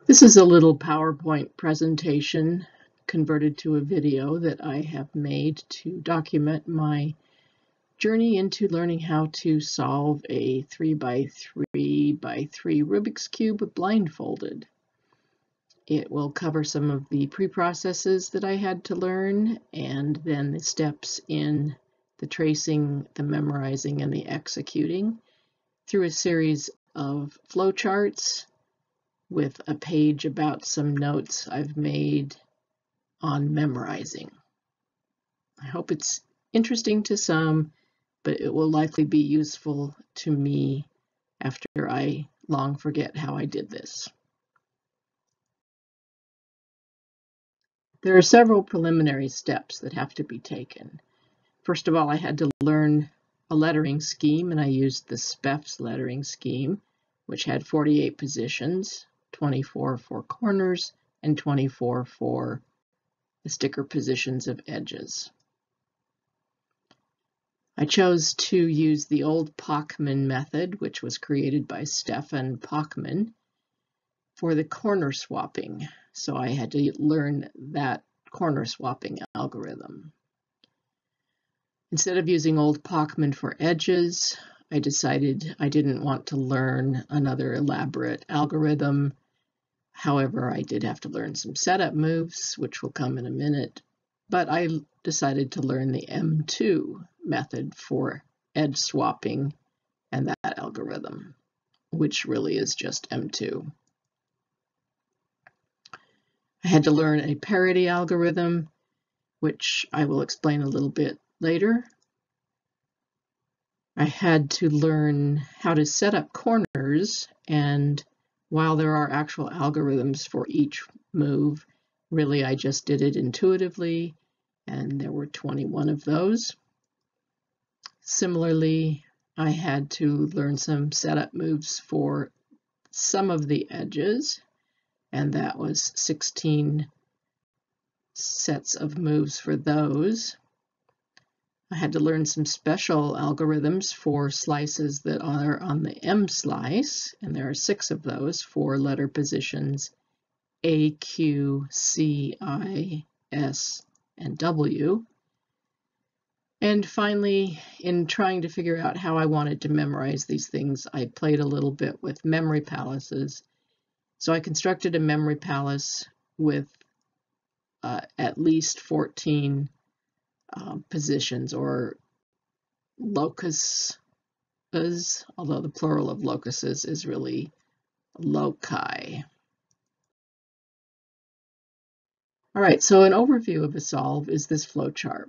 This is a little PowerPoint presentation converted to a video that I have made to document my journey into learning how to solve a 3x3x3 Rubik's Cube blindfolded. It will cover some of the pre-processes that I had to learn and then the steps in the tracing, the memorizing, and the executing through a series of flowcharts with a page about some notes I've made on memorizing. I hope it's interesting to some, but it will likely be useful to me after I long forget how I did this. There are several preliminary steps that have to be taken. First of all, I had to learn a lettering scheme, and I used the SPEFS lettering scheme, which had 48 positions. 24 for corners, and 24 for the sticker positions of edges. I chose to use the Old Pochmann method, which was created by Old Pochmann, for the corner swapping. So I had to learn that corner swapping algorithm. Instead of using Old Pochmann for edges, I decided I didn't want to learn another elaborate algorithm. However, I did have to learn some setup moves, which will come in a minute, but I decided to learn the M2 method for edge swapping and that algorithm, which really is just M2. I had to learn a parity algorithm, which I will explain a little bit later. I had to learn how to set up corners, and while there are actual algorithms for each move, really I just did it intuitively, and there were 21 of those. Similarly, I had to learn some setup moves for some of the edges, and that was 16 sets of moves for those. I had to learn some special algorithms for slices that are on the M slice, and there are 6 of those for letter positions A, Q, C, I, S, and W. And finally, in trying to figure out how I wanted to memorize these things, I played a little bit with memory palaces. So I constructed a memory palace with at least 14 positions, or locuses, although the plural of locuses is really loci. All right, so an overview of a solve is this flowchart.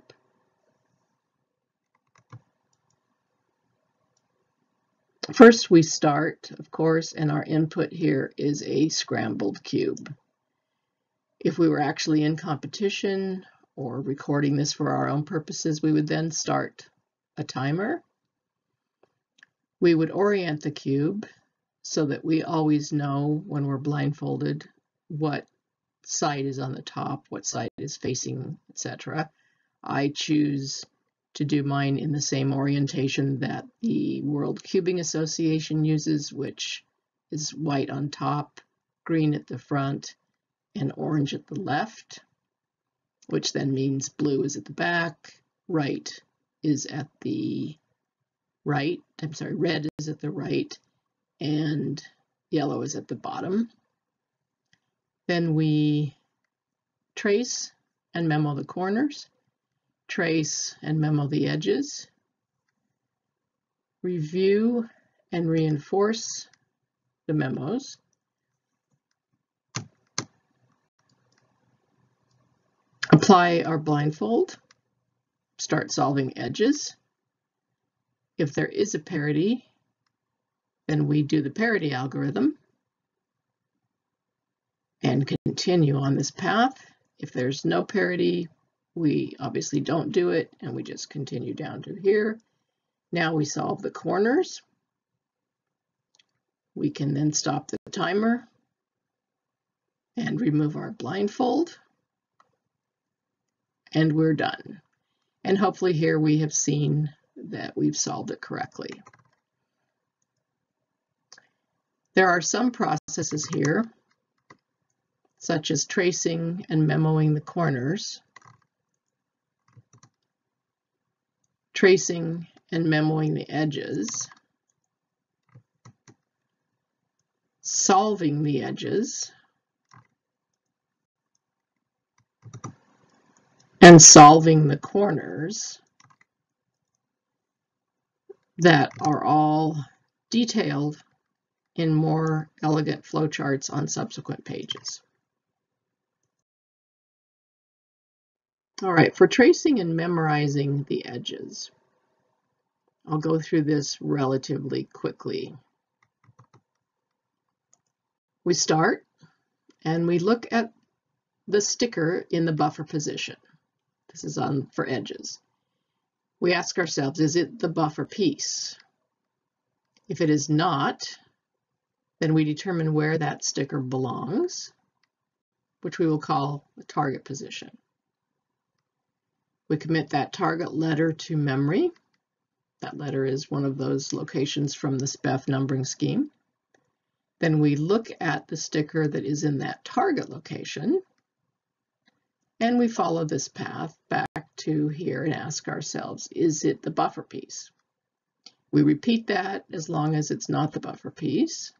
First, we start, of course, and our input here is a scrambled cube. If we were actually in competition or recording this for our own purposes, we would then start a timer. We would orient the cube so that we always know when we're blindfolded what side is on the top, what side is facing, etc. I choose to do mine in the same orientation that the World Cubing Association uses, which is white on top, green at the front, and orange at the left, which then means blue is at the back, red is at the right, and yellow is at the bottom. Then we trace and memo the corners, trace and memo the edges, review and reinforce the memos, apply our blindfold, start solving edges. If there is a parity, then we do the parity algorithm and continue on this path. If there's no parity, we obviously don't do it, and we just continue down to here. Now we solve the corners. We can then stop the timer and remove our blindfold, and we're done. And hopefully here we have seen that we've solved it correctly. There are some processes here such as tracing and memoing the corners, tracing and memoing the edges, solving the edges, and solving the corners, that are all detailed in more elegant flowcharts on subsequent pages. All right, for tracing and memorizing the edges, I'll go through this relatively quickly. We start and we look at the sticker in the buffer position. This is on for edges. We ask ourselves, is it the buffer piece? If it is not, then we determine where that sticker belongs, which we will call the target position. We commit that target letter to memory. That letter is one of those locations from the SPEF numbering scheme. Then we look at the sticker that is in that target location, and we follow this path back to here and ask ourselves, is it the buffer piece? We repeat that as long as it's not the buffer piece.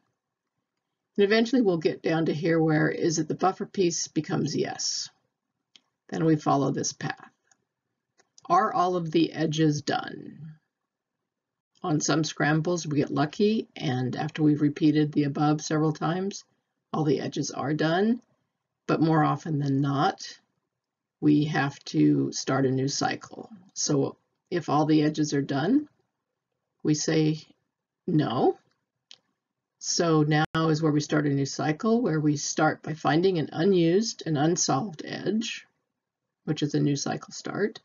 And eventually we'll get down to here where is it the buffer piece becomes yes. Then we follow this path. Are all of the edges done? On some scrambles we get lucky, and after we've repeated the above several times, all the edges are done, but more often than not, we have to start a new cycle. So if all the edges are done, we say no. So now is where we start a new cycle, where we start by finding an unused and unsolved edge, which is a new cycle start.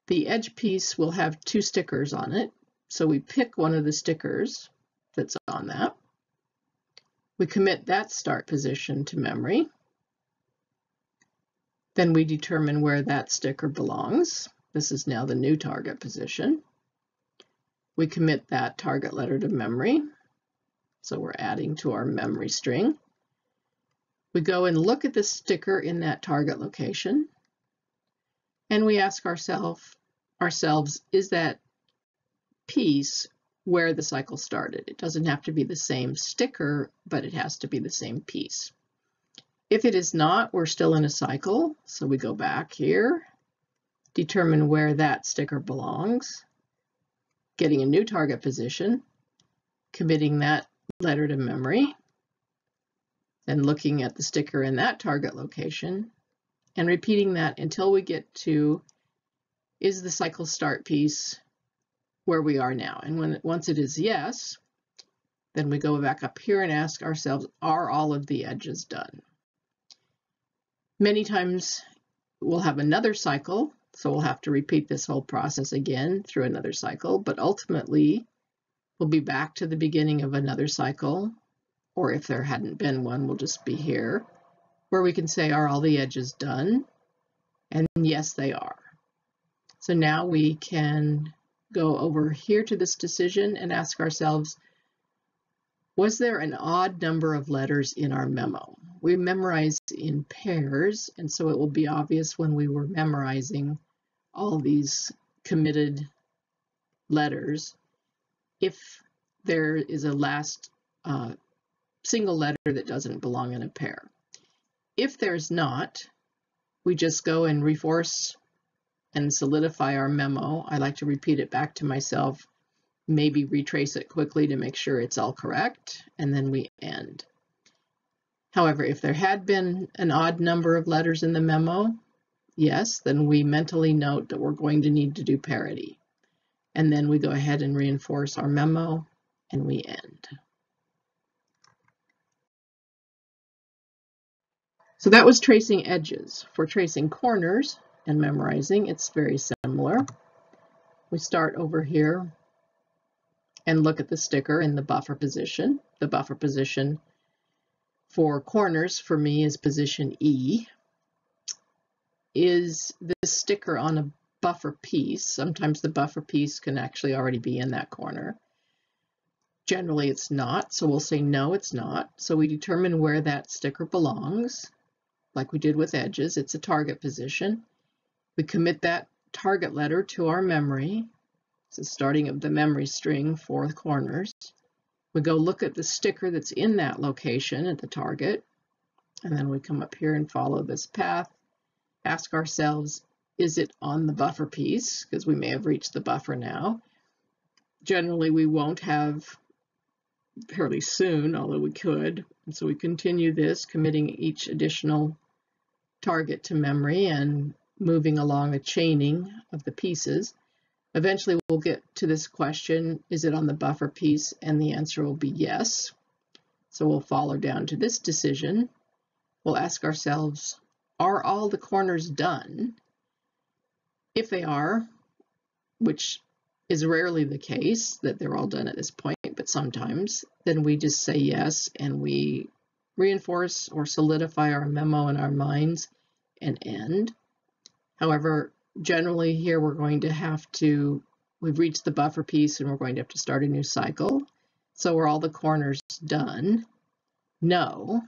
The edge piece will have two stickers on it, so we pick one of the stickers that's on that. We commit that start position to memory. Then we determine where that sticker belongs. This is now the new target position. We commit that target letter to memory, so we're adding to our memory string. We go and look at the sticker in that target location, and we ask ourselves, is that piece where the cycle started? It doesn't have to be the same sticker, but it has to be the same piece. If it is not, we're still in a cycle, so we go back here, determine where that sticker belongs, getting a new target position, committing that letter to memory, then looking at the sticker in that target location, and repeating that until we get to, is the cycle start piece where we are now? And once it is yes, then we go back up here and ask ourselves, are all of the edges done? Many times we'll have another cycle, so we'll have to repeat this whole process again through another cycle, but ultimately we'll be back to the beginning of another cycle, or if there hadn't been one, we'll just be here, where we can say, are all the edges done? And yes, they are. So now we can go over here to this decision and ask ourselves, was there an odd number of letters in our memo? We memorize in pairs, and so it will be obvious when we were memorizing all these committed letters if there is a last single letter that doesn't belong in a pair. If there's not, we just go and reforce and solidify our memo. I like to repeat it back to myself, maybe retrace it quickly to make sure it's all correct, and then we end. However, if there had been an odd number of letters in the memo, yes, then we mentally note that we're going to need to do parity. And then we go ahead and reinforce our memo, and we end. So that was tracing edges. For tracing corners and memorizing, it's very similar. We start over here and look at the sticker in the buffer position. The buffer position for corners for me is position E. Is this sticker on a buffer piece? Sometimes the buffer piece can actually already be in that corner. Generally it's not, so we'll say no, it's not. So we determine where that sticker belongs, like we did with edges. It's a target position. We commit that target letter to our memory. It's the starting of the memory string for the corners. We go look at the sticker that's in that location at the target, and then we come up here and follow this path. Ask ourselves, is it on the buffer piece? Because we may have reached the buffer now. Generally, we won't have fairly soon, although we could. And so we continue this, committing each additional target to memory and moving along a chaining of the pieces. Eventually, we'll get to this question, is it on the buffer piece? And the answer will be yes. So we'll follow down to this decision. We'll ask ourselves, are all the corners done? If they are, which is rarely the case that they're all done at this point, but sometimes, then we just say yes, and we reinforce or solidify our memo in our minds and end. However, generally here we're going to have to, we've reached the buffer piece and we're going to have to start a new cycle. So are all the corners done? No.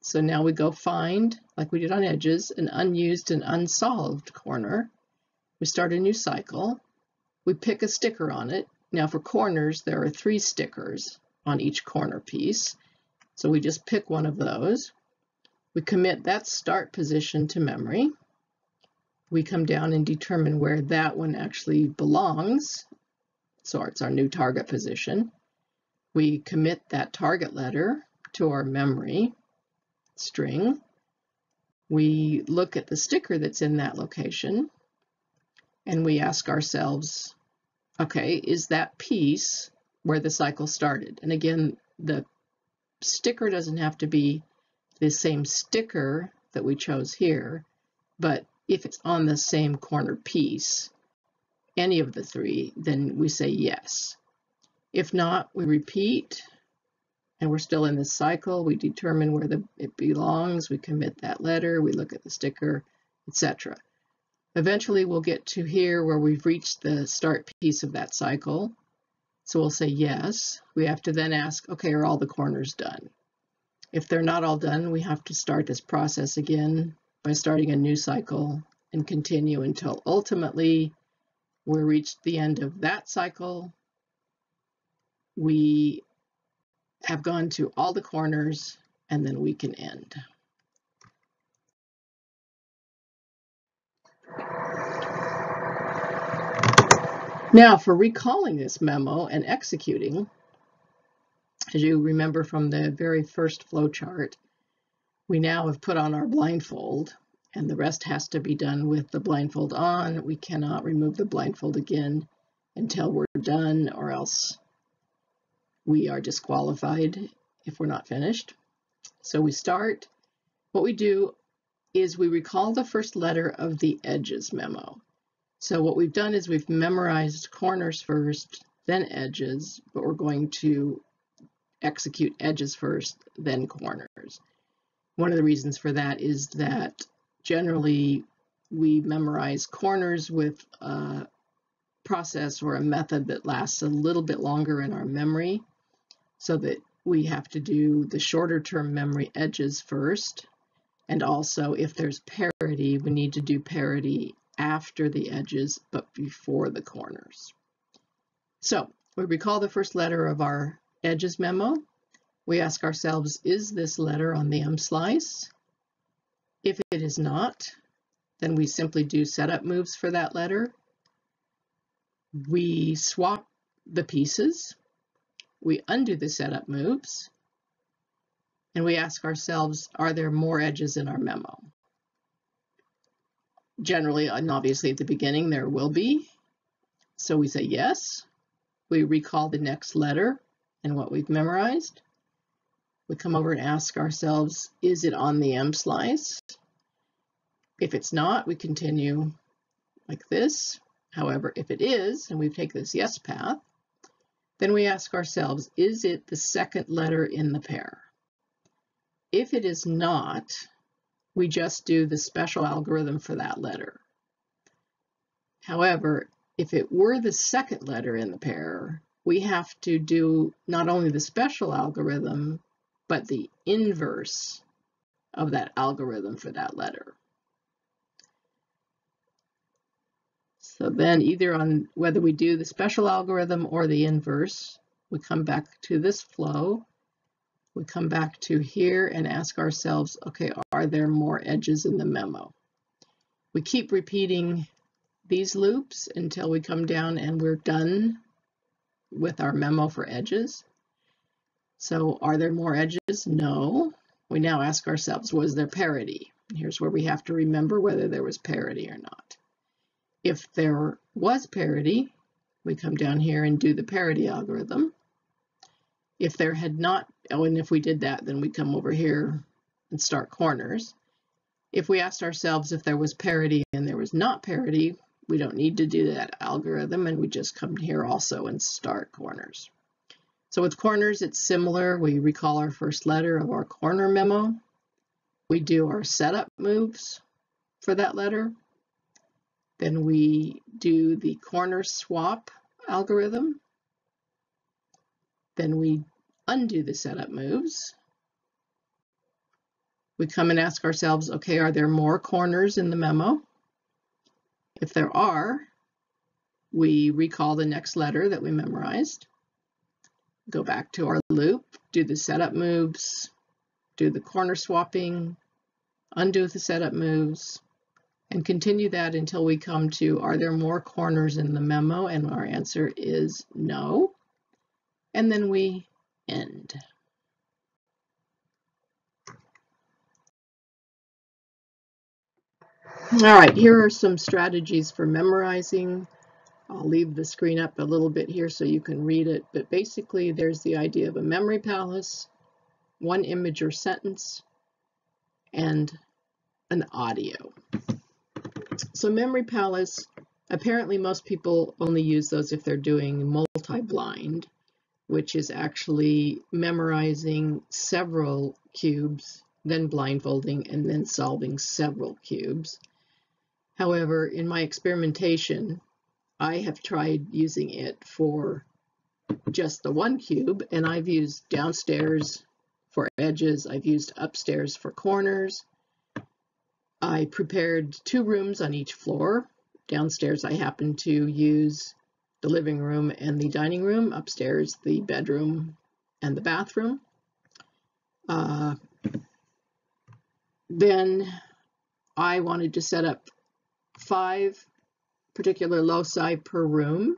So now we go find, like we did on edges, an unused and unsolved corner. We start a new cycle. We pick a sticker on it. Now for corners, there are 3 stickers on each corner piece. So we just pick one of those. We commit that start position to memory. We come down and determine where that one actually belongs. So it's our new target position. We commit that target letter to our memory string. We look at the sticker that's in that location, and we ask ourselves, okay, is that piece where the cycle started? And again, the sticker doesn't have to be the same sticker that we chose here, but if it's on the same corner piece, any of the 3, then we say yes. If not, we repeat, and we're still in this cycle. We determine where it belongs, we commit that letter, we look at the sticker, etc. Eventually we'll get to here where we've reached the start piece of that cycle. So we'll say yes. We have to then ask, okay, are all the corners done? If they're not all done, we have to start this process again by starting a new cycle and continue until ultimately we reach the end of that cycle. We have gone to all the corners, and then we can end. Now for recalling this memo and executing, as you remember from the very first flowchart, we now have put on our blindfold, and the rest has to be done with the blindfold on. We cannot remove the blindfold again until we're done, or else we are disqualified if we're not finished. So we start. What we do is we recall the first letter of the edges memo. So what we've done is we've memorized corners first, then edges, but we're going to execute edges first, then corners. One of the reasons for that is that generally we memorize corners with a process or a method that lasts a little bit longer in our memory, so that we have to do the shorter term memory edges first. And also, if there's parity, we need to do parity after the edges, but before the corners. So we recall the first letter of our edges memo. We ask ourselves, is this letter on the M slice? If it is not, then we simply do setup moves for that letter. We swap the pieces. We undo the setup moves. And we ask ourselves, are there more edges in our memo? Generally, and obviously at the beginning, there will be. So we say yes. We recall the next letter and what we've memorized. We come over and ask ourselves, is it on the M slice? If it's not, we continue like this. However, if it is, and we take this yes path, then we ask ourselves, is it the second letter in the pair? If it is not, we just do the special algorithm for that letter. However, if it were the second letter in the pair, we have to do not only the special algorithm, but the inverse of that algorithm for that letter. So then either on whether we do the special algorithm or the inverse, we come back to this flow, we come back to here and ask ourselves, okay, are there more edges in the memo? We keep repeating these loops until we come down and we're done with our memo for edges. So are there more edges? No. We now ask ourselves, was there parity? Here's where we have to remember whether there was parity or not. If there was parity, we come down here and do the parity algorithm. If there had not, oh, and if we did that, then we come over here and start corners. If we asked ourselves if there was parity and there was not parity, we don't need to do that algorithm, and we just come here also and start corners. So with corners, it's similar. We recall our first letter of our corner memo. We do our setup moves for that letter. Then we do the corner swap algorithm. Then we undo the setup moves. We come and ask ourselves, okay, are there more corners in the memo? If there are, we recall the next letter that we memorized, go back to our loop, do the setup moves, do the corner swapping, undo the setup moves, and continue that until we come to, are there more corners in the memo? And our answer is no. And then we end. All right, here are some strategies for memorizing. I'll leave the screen up a little bit here so you can read it, but basically there's the idea of a memory palace, one image or sentence, and an audio. So memory palace, apparently most people only use those if they're doing multi-blind, which is actually memorizing several cubes, then blindfolding, and then solving several cubes. However, in my experimentation, I have tried using it for just the one cube, and I've used downstairs for edges, I've used upstairs for corners. I prepared 2 rooms on each floor. Downstairs I happened to use the living room and the dining room, upstairs the bedroom and the bathroom. Then I wanted to set up 5 particular loci per room,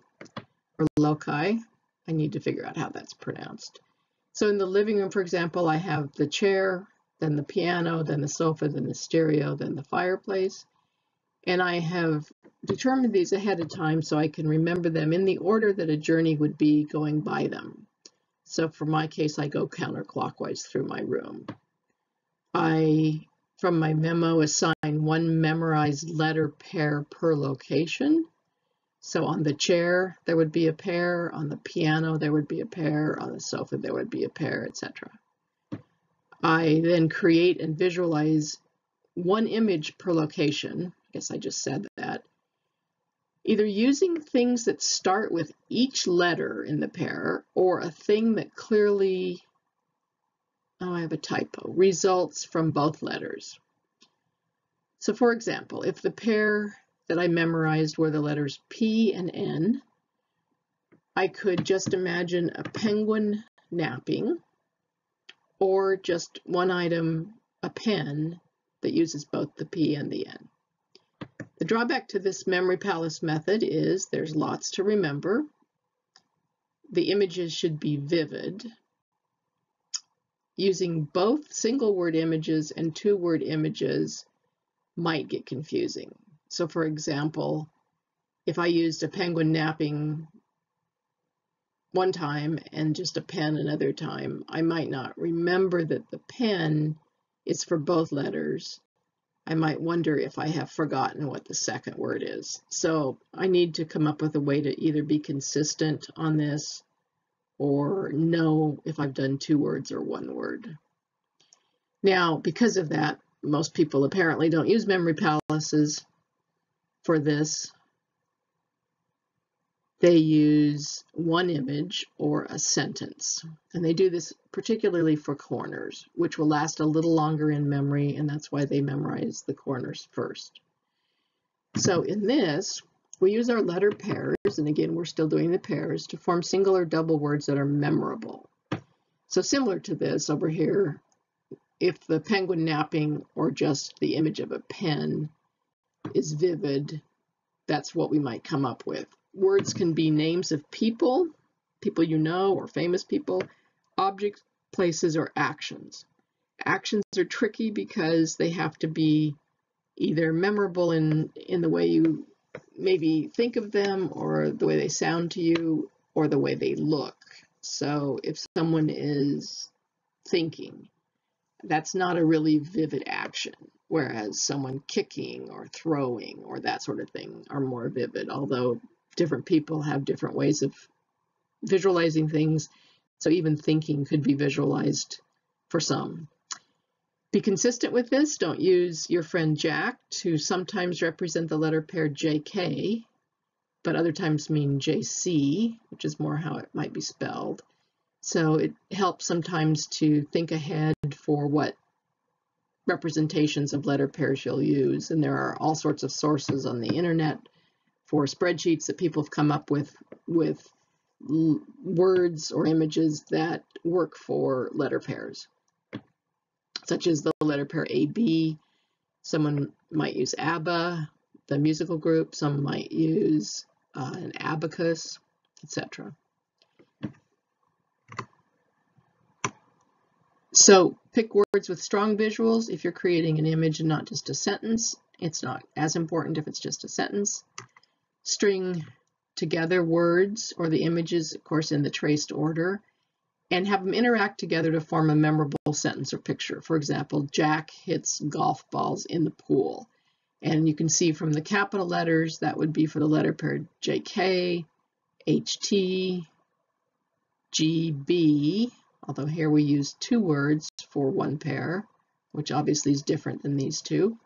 or loci. I need to figure out how that's pronounced. So in the living room, for example, I have the chair, then the piano, then the sofa, then the stereo, then the fireplace. And I have determined these ahead of time so I can remember them in the order that a journey would be going by them. So for my case, I go counterclockwise through my room. I, from my memo, assign 1 memorized letter pair per location. So on the chair, there would be a pair, on the piano, there would be a pair, on the sofa, there would be a pair, etc. I then create and visualize 1 image per location. I guess I just said that. Either using things that start with each letter in the pair or a thing that clearly, oh, I have a typo, results from both letters. So for example, if the pair that I memorized were the letters P and N, I could just imagine a penguin napping, or just one item, a pen that uses both the P and the N. The drawback to this memory palace method is there's lots to remember. The images should be vivid. Using both single word images and 2-word images might get confusing. So for example, if I used a penguin napping one time and just a pen another time, I might not remember that the pen is for both letters. I might wonder if I have forgotten what the second word is. So I need to come up with a way to either be consistent on this or know if I've done 2 words or 1 word. Now, because of that, most people apparently don't use memory palaces for this. they use one image or a sentence. And they do this particularly for corners, which will last a little longer in memory, and that's why they memorize the corners first. So in this, we use our letter pairs, and again, we're still doing the pairs, to form single or double words that are memorable. So similar to this over here, if the penguin napping or just the image of a pen is vivid, that's what we might come up with. Words can be names of people, people you know, or famous people, objects, places, or actions. Actions are tricky because they have to be either memorable in the way you maybe think of them, or the way they sound to you, or the way they look. So if someone is thinking, that's not a really vivid action, whereas someone kicking or throwing or that sort of thing are more vivid, although different people have different ways of visualizing things. So even thinking could be visualized for some. Be consistent with this. Don't use your friend Jack to sometimes represent the letter pair JK, but other times mean JC, which is more how it might be spelled. So it helps sometimes to think ahead for what representations of letter pairs you'll use. And there are all sorts of sources on the internet for spreadsheets that people have come up with words or images that work for letter pairs, such as the letter pair AB. Someone might use ABBA, the musical group. Some might use an abacus, etc. So pick words with strong visuals if you're creating an image and not just a sentence. It's not as important if it's just a sentence. String together words or the images, of course, in the traced order, and have them interact together to form a memorable sentence or picture. For example, Jack hits golf balls in the pool. And you can see from the capital letters, that would be for the letter pair JK, HT, GB, although here we use two words for one pair, which obviously is different than these two,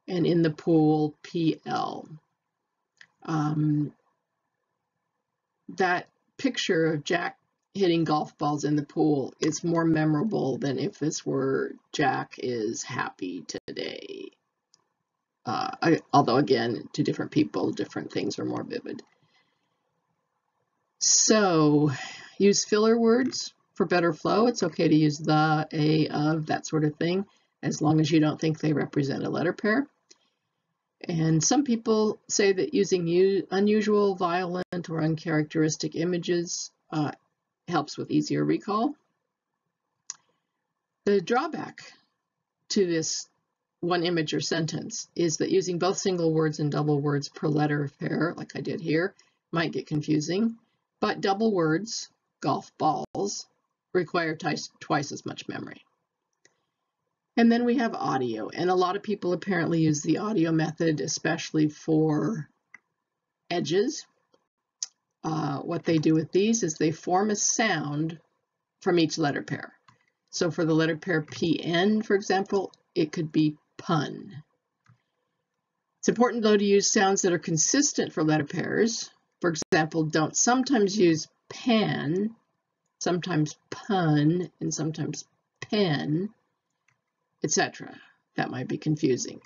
and in the pool, PL. That picture of Jack hitting golf balls in the pool is more memorable than if this were Jack is happy today. Although again, to different people, different things are more vivid. So use filler words for better flow. It's okay to use the, a, of, that sort of thing, as long as you don't think they represent a letter pair. And some people say that using unusual, violent, or uncharacteristic images helps with easier recall. The drawback to this one image or sentence is that using both single words and double words per letter pair, like I did here, might get confusing. But double words, golf balls, require twice as much memory. And then we have audio, and a lot of people apparently use the audio method, especially for edges. What they do with these is they form a sound from each letter pair. So for the letter pair PN, for example, it could be pun. It's important, though, to use sounds that are consistent for letter pairs. For example, don't sometimes use pan, sometimes pun, and sometimes pen, etc. That might be confusing.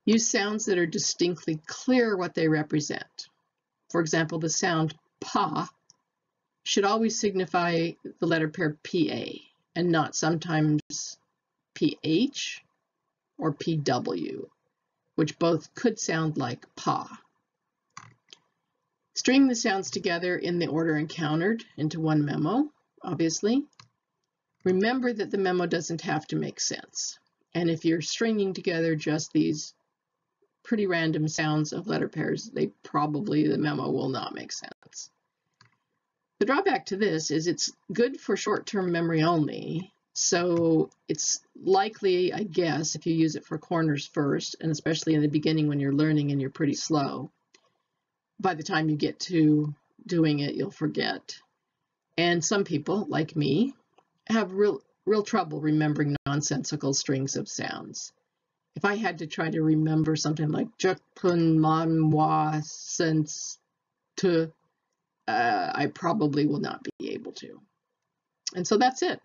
Use sounds that are distinctly clear what they represent. For example, the sound pa should always signify the letter pair PA and not sometimes PH or PW, which both could sound like pa. String the sounds together in the order encountered into one memo, obviously. Remember that the memo doesn't have to make sense. And if you're stringing together just these pretty random sounds of letter pairs, the memo will not make sense. The drawback to this is it's good for short-term memory only. So it's likely, I guess, if you use it for corners first, and especially in the beginning when you're learning and you're pretty slow, by the time you get to doing it, you'll forget. And some people, like me, have real trouble remembering nonsensical strings of sounds. If I had to try to remember something like Jukun Manwa Sense to, I probably will not be able to. And so that's it.